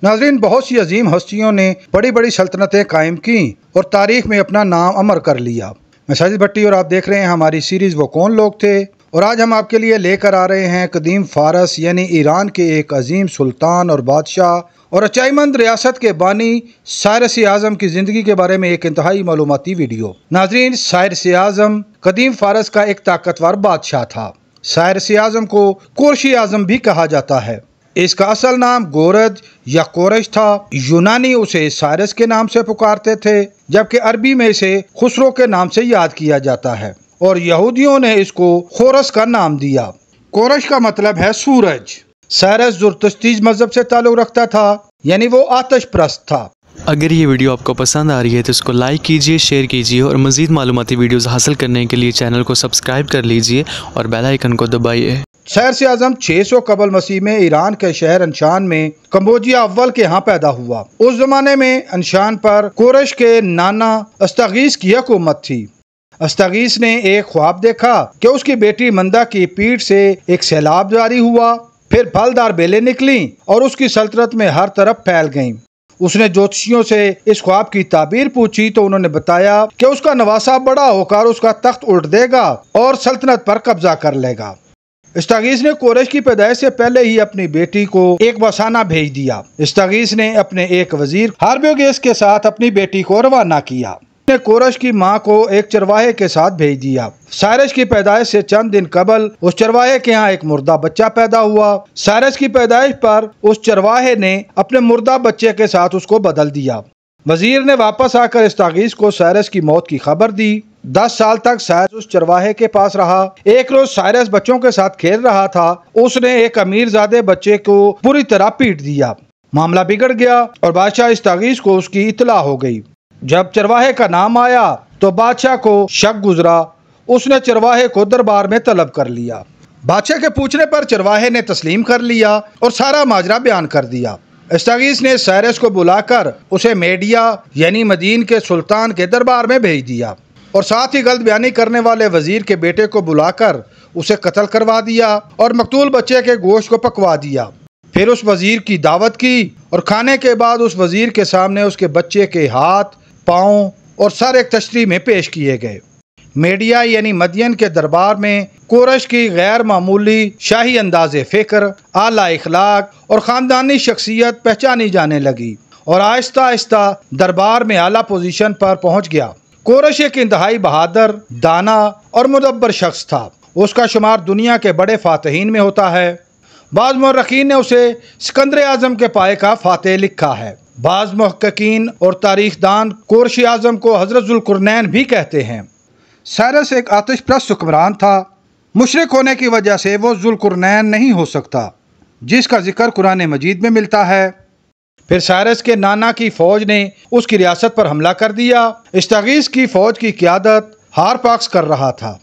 नाज़रीन, बहुत सी अजीम हस्तियों ने बड़ी बड़ी सल्तनतें कायम की और तारीख में अपना नाम अमर कर लिया। मैं साजिद भट्टी और आप देख रहे हैं हमारी सीरीज़ वो कौन लोग थे। और आज हम आपके लिए लेकर आ रहे हैं कदीम फारस यानी ईरान के एक अजीम सुल्तान और बादशाह और अचाईमंद रियासत के बानी साइरस आज़म की ज़िंदगी के बारे में एक इंतहाई मालूमाती वीडियो। नाज़रीन, साइरस आज़म कदीम फारस का एक ताकतवर बादशाह था। साइरस आज़म को कोरशी आज़म भी कहा जाता है। इसका असल नाम गोरज या कोरश था। यूनानी उसे साइरस के नाम से पुकारते थे, जबकि अरबी में इसे खुसरो के नाम से याद किया जाता है और यहूदियों ने इसको खोरस का नाम दिया। कोरश का मतलब है सूरज। साइरस ज़ुरतुश्ती मजहब से ताल्लुक रखता था, यानी वो आतिश परस्त था। अगर ये वीडियो आपको पसंद आ रही है तो इसको लाइक कीजिए, शेयर कीजिए और मज़ीद मालूमाती वीडियोस हासिल करने के लिए चैनल को सब्सक्राइब कर लीजिए और बेल आइकन को दबाइए। साइरस आज़म 600 कबल मसीह में ईरान के शहर अंशान में कम्बोजिया अव्वल के यहाँ पैदा हुआ। उस जमाने में अंशान पर कोरश के नाना अस्तागीस की हुकूमत थी। अस्तागीस ने एक ख्वाब देखा कि उसकी बेटी मंदा की पीठ से एक सैलाब जारी हुआ, फिर फलदार बेलें निकली और उसकी सल्तनत में हर तरफ फैल गईं। उसने ज्योतिषियों से इस ख्वाब की ताबीर पूछी तो उन्होंने बताया कि उसका नवासा बड़ा होकर उसका तख्त उल्ट देगा और सल्तनत पर कब्जा कर लेगा। अस्तागीस ने कोरश की पैदाइश से पहले ही अपनी बेटी को एक बसाना भेज दिया। अस्तागीस ने अपने एक वजीर हार्बोगेस के साथ अपनी बेटी को रवाना किया। उसने कोरश की मां को एक चरवाहे के साथ भेज दिया। साइरस की पैदाइश से चंद दिन कबल उस चरवाहे के यहाँ एक मुर्दा बच्चा पैदा हुआ। साइरस की पैदाइश पर उस चरवाहे ने अपने मुर्दा बच्चे के साथ उसको बदल दिया। वजीर ने वापस आकर अस्तागीस को साइरस की मौत की खबर दी। 10 साल तक साइरस उस चरवाहे के पास रहा। एक रोज साइरस बच्चों के साथ खेल रहा था। उसने एक अमीरजादे बच्चे को पूरी तरह पीट दिया। मामला बिगड़ गया और बादशाह अस्तागीस को उसकी इत्तला हो गई। जब चरवाहे का नाम आया तो बादशाह को शक गुजरा। उसने चरवाहे को दरबार में तलब कर लिया। बादशाह के पूछने पर चरवाहे ने तस्लीम कर लिया और सारा माजरा बयान कर दिया। अस्तागीस ने साइरस को बुलाकर उसे मेडिया यानी मदीन के सुल्तान के दरबार में भेज दिया और साथ ही गलत बयानी करने वाले वजीर के बेटे को बुलाकर उसे कत्ल करवा दिया और मकतूल बच्चे के गोश्त को पकवा दिया। फिर उस वजीर की दावत की और खाने के बाद उस वजीर के सामने उसके बच्चे के हाथ, पाँव और सर एक तश्तरी में पेश किए गए। मेडिया यानी मदियन के दरबार में कोरश की गैर मामूली शाही अंदाज़े फ़िक्र, आला इखलाक और ख़ानदानी शख्सियत पहचानी जाने लगी और आहिस्ता आहिस्ता दरबार में आला पोजीशन पर पहुँच गया। कोरश एक इंतहाई बहादुर, दाना और मुदब्बर शख्स था। उसका शुमार दुनिया के बड़े फातहीन में होता है। बाज़ मुर्रखीन ने उसे सिकंदर आज़म के पाए का फातेह लिखा है। बाज़ मुहक्किकीन और तारीखदान कोरशी आज़म को हज़रत ज़ुल्क़ुरनैन भी कहते हैं। साइरस एक आतिश परस्त हुक्मरान था। मुशरिक होने की वजह से वो ज़ुल्क़ुरनैन नहीं हो सकता, जिसका जिक्र कुरान मजीद में मिलता है। फिर साइरस के नाना की फौज ने उसकी रियासत पर हमला कर दिया। अस्तागीस की फौज की क़यादत हारपाक्स कर रहा था,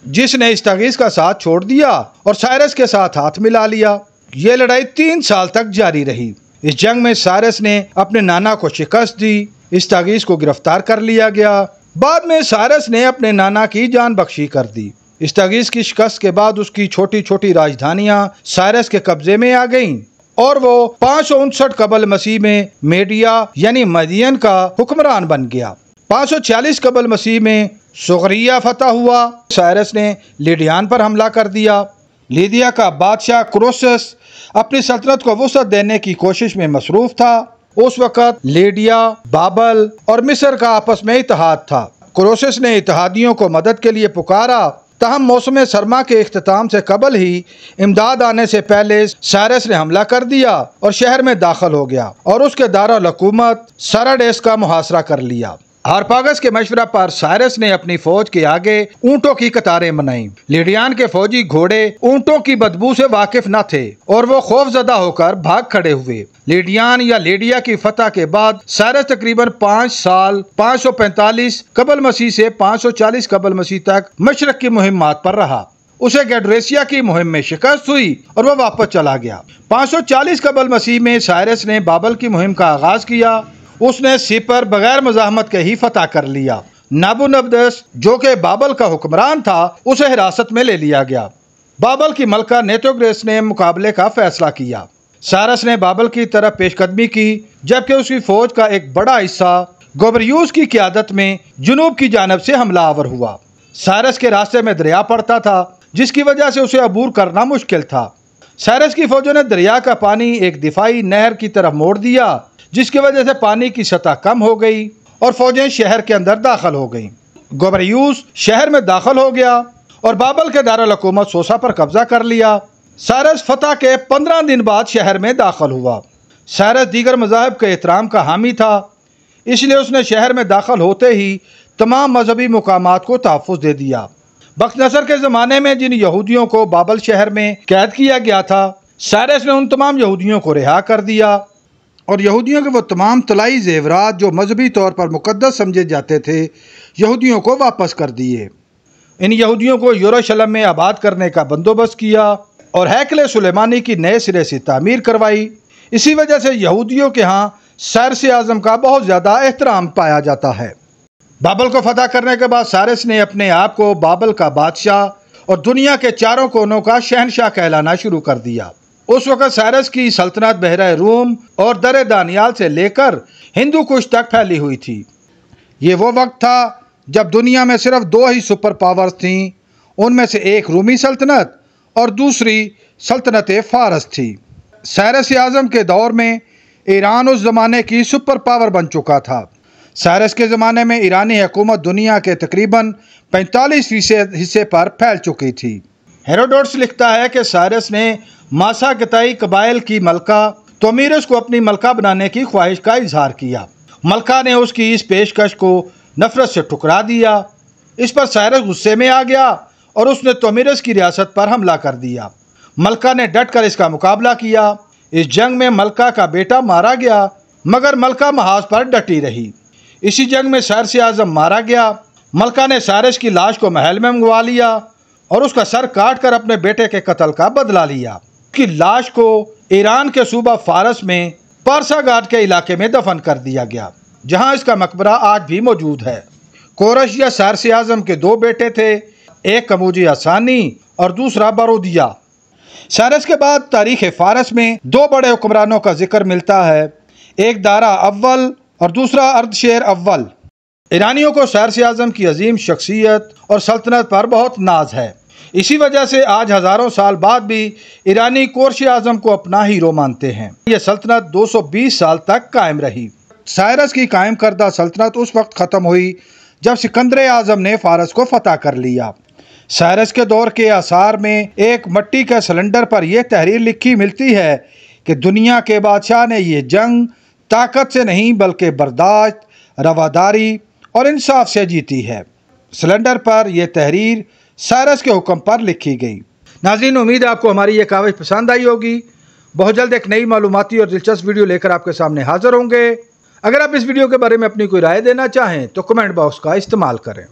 जिसने अस्तागीस का साथ छोड़ दिया और साइरस के साथ हाथ मिला लिया। ये लड़ाई 3 साल तक जारी रही। इस जंग में साइरस ने अपने नाना को शिकस्त दी। अस्तागीस को गिरफ्तार कर लिया गया। बाद में साइरस ने अपने नाना की जान बख्शी कर दी। अस्तागीस की शिकस्त के बाद उसकी छोटी छोटी राजधानियां साइरस के कब्जे में आ गईं और वो 559 कबल मसीह में मेडिया यानी मदियन का हुक्मरान बन गया। 546 कबल मसीह में सुगरिया फतह हुआ। साइरस ने लीडियान पर हमला कर दिया। लीदिया का बादशाह क्रोसस अपनी सल्तनत को वसअत देने की कोशिश में मसरूफ था। उस वक़्त लीडिया, बाबल और मिस्र का आपस में इत्तेहाद था। क्रोसस ने इत्तेहादियों को मदद के लिए पुकारा, तहम मौसम सरमा के इख्तिताम से कबल ही इमदाद आने से पहले साइरस ने हमला कर दिया और शहर में दाखिल हो गया और उसके दारुल हुकूमत सराडेस का मुहासरा कर लिया। हारपागस के मशवरा पर साइरस ने अपनी फौज के आगे ऊंटों की कतारें बनाई। लीडियान के फौजी घोड़े ऊंटों की बदबू से वाकिफ न थे और वो खौफजदा होकर भाग खड़े हुए। लीडियान या लीडिया की फतह के बाद साइरस तकरीबन 5 साल 545 कबल मसीह से 540 कबल मसीह तक मशरक की मुहिम्मात पर रहा। उसे गैड्रेसिया की मुहिम में शिकस्त हुई और वह वापस चला गया। 540 कबल मसीह में साइरस ने बाबल की मुहिम का आगाज किया। उसने सिपर बगैर मज़ाहमत के ही फतह कर लिया। नाबुनबदस जो कि बाबल का हुक्मरान था, उसे हिरासत में ले लिया गया। बाबल की मलका नेतोग्रेस ने मुकाबले का फैसला किया। साइरस ने बाबर की तरफ पेशकदमी की, जबकि उसकी फौज का एक बड़ा हिस्सा गोबरियूस की क़ियादत में जुनूब की जानब से हमलावर हुआ। साइरस के रास्ते में दरिया पड़ता था, जिसकी वजह से उसे अबूर करना मुश्किल था। साइरस की फौजों ने दरिया का पानी एक दिफाई नहर की तरफ मोड़ दिया, जिसकी वजह से पानी की सतह कम हो गई और फौजें शहर के अंदर दाखिल हो गईं। गोबरियूस शहर में दाखिल हो गया और बाबर के दारुल हुकूमत सोसा पर कब्जा कर लिया। साइरस फतह के 15 दिन बाद शहर में दाखिल हुआ। साइरस दीगर मज़ाहिब के एहतराम का हामी था, इसलिए उसने शहर में दाखिल होते ही तमाम मजहबी मुकामात को तहफ़्फ़ुज़ दे दिया। बख्तनसर के ज़माने में जिन यहूदियों को बाबर शहर में कैद किया गया था, साइरस ने उन तमाम यहूदियों को रिहा कर दिया और यहूदियों के वो तमाम तलाई ज़ेवरात जो मजहबी तौर पर मुक़द्दस समझे जाते थे, यहूदियों को वापस कर दिए। इन यहूदियों को यरूशलेम में आबाद करने का बंदोबस्त किया और हैकल सुलेमानी की नए सिरे से तामीर करवाई। इसी वजह से यहूदियों के यहाँ साइरस आज़म का बहुत ज़्यादा एहतराम पाया जाता है। बाबर को फतह करने के बाद साइरस ने अपने आप को बाबर का बादशाह और दुनिया के चारों कोनों का शहनशाह कहलाना शुरू कर दिया। उस वक़्त साइरस की सल्तनत बहरा रूम और दर दानियाल से लेकर हिंदू कुश तक फैली हुई थी। ये वो वक्त था जब दुनिया में सिर्फ 2 ही सुपर पावर्स थीं, उनमें से एक रूमी सल्तनत और दूसरी सल्तनत फ़ारस थी। साइरस आज़म के दौर में ईरान उस ज़माने की सुपर पावर बन चुका था। साइरस के ज़माने में ईरानी हुकूमत दुनिया के तकरीबन 45% हिस्से पर फैल चुकी थी। हेरोडोटस लिखता है कि साइरस ने मासा गताई कबाइल की मलका तोमीरस को अपनी मलका बनाने की ख्वाहिश का इजहार किया। मलका ने उसकी इस पेशकश को नफरत से ठुकरा दिया। इस पर साइरस गुस्से में आ गया और उसने तोमीरस की रियासत पर हमला कर दिया। मलका ने डट कर इसका मुकाबला किया। इस जंग में मलका का बेटा मारा गया, मगर मलका महाज पर डटी रही। इसी जंग में साइरस आज़म मारा गया। मलका ने साइरस की लाश को महल में मंगवा लिया और उसका सर काट कर अपने बेटे के कत्ल का बदला लिया। उसकी लाश को ईरान के सूबा फारस में पारसा घाट के इलाके में दफन कर दिया गया, जहां इसका मकबरा आज भी मौजूद है। कोरश या साइरस आज़म के 2 बेटे थे, एक कमूजी सानी और दूसरा बारूदिया। साइरस के बाद तारीख़ फारस में 2 बड़े हुक्मरानों का जिक्र मिलता है, एक दारा अव्वल और दूसरा अर्दशेर अव्वल। ईरानियों को साइरस आज़म की अजीम शख्सियत और सल्तनत पर बहुत नाज है। इसी वजह से आज हज़ारों साल बाद भी ईरानी कोरश आज़म को अपना हीरो मानते हैं। यह सल्तनत 220 साल तक कायम रही। साइरस की कायम करदा सल्तनत उस वक्त ख़त्म हुई जब सिकंदर आज़म ने फ़ारस को फतह कर लिया। साइरस के दौर के आसार में एक मिट्टी के सिलेंडर पर यह तहरीर लिखी मिलती है कि दुनिया के बादशाह ने यह जंग ताकत से नहीं बल्कि बर्दाश्त, रवादारी और इंसाफ से जीती है। सिलेंडर पर यह तहरीर साइरस के हुक्म पर लिखी गई। नाज़रीन, उम्मीद है आपको हमारी ये काविश पसंद आई होगी। बहुत जल्द एक नई मालूमाती और दिलचस्प वीडियो लेकर आपके सामने हाजिर होंगे। अगर आप इस वीडियो के बारे में अपनी कोई राय देना चाहें तो कमेंट बॉक्स का इस्तेमाल करें।